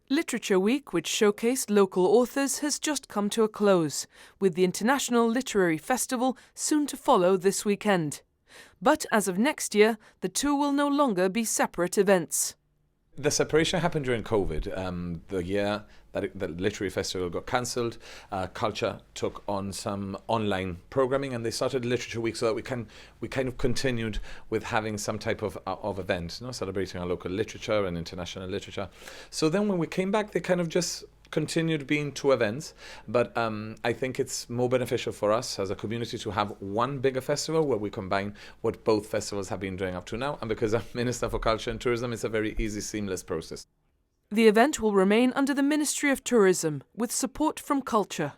Literature Week, which showcased local authors, has just come to a close, with the International Literary Festival soon to follow this weekend. But as of next year, the two will no longer be separate events. The separation happened during COVID. The year that the Literary Festival got cancelled, Culture took on some online programming, and they started Literature Week so that we kind of continued with having some type of event, celebrating our local literature and international literature. So then when we came back, they kind of just continued being two events, but I think it's more beneficial for us as a community to have one bigger festival where we combine what both festivals have been doing up to now, and because I'm Minister for Culture and Tourism, it's a very easy, seamless process. The event will remain under the Ministry of Tourism, with support from Culture.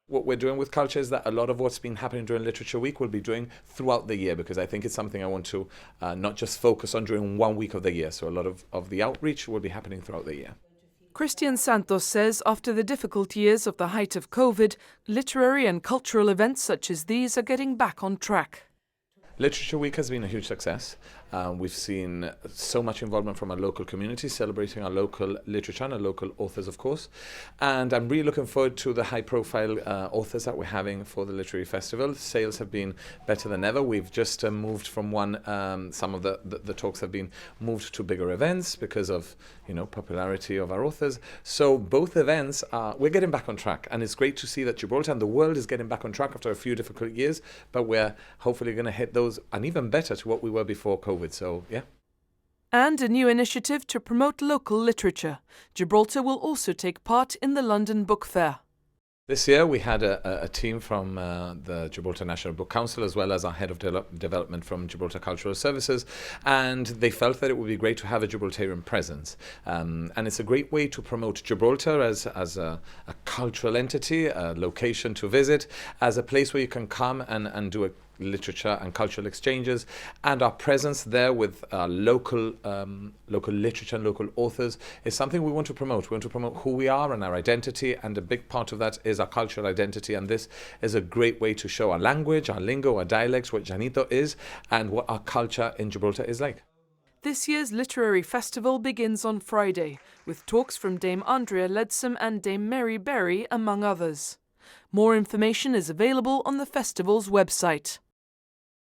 What we're doing with Culture is that a lot of what's been happening during Literature Week will be doing throughout the year, because I think it's something I want to not just focus on during 1 week of the year. So a lot of the outreach will be happening throughout the year. Santos says after the difficult years of the height of COVID, literary and cultural events such as these are getting back on track. Literature Week has been a huge success. We've seen so much involvement from our local community, celebrating our local literature and our local authors, of course. And I'm really looking forward to the high-profile authors that we're having for the Literary Festival. Sales have been better than ever. We've just moved from one. Some of the talks have been moved to bigger events because of popularity of our authors. So both events, we're getting back on track, and it's great to see that Gibraltar and the world is getting back on track after a few difficult years. But we're hopefully going to hit those and even better to what we were before COVID. So, yeah. And a new initiative to promote local literature. Gibraltar will also take part in the London Book Fair. This year we had a team from the Gibraltar National Book Council, as well as our head of development from Gibraltar Cultural Services, and they felt that it would be great to have a Gibraltarian presence. And it's a great way to promote Gibraltar as a cultural entity, a location to visit, as a place where you can come and do a literature and cultural exchanges, and our presence there with local literature and local authors is something we want to promote. We want to promote who we are and our identity, and a big part of that is our cultural identity, and this is a great way to show our language, our lingo, our dialects, what Llanito is, and what our culture in Gibraltar is like. This year's Literary Festival begins on Friday, with talks from Dame Andrea Leadsom and Dame Mary Berry, among others. More information is available on the festival's website.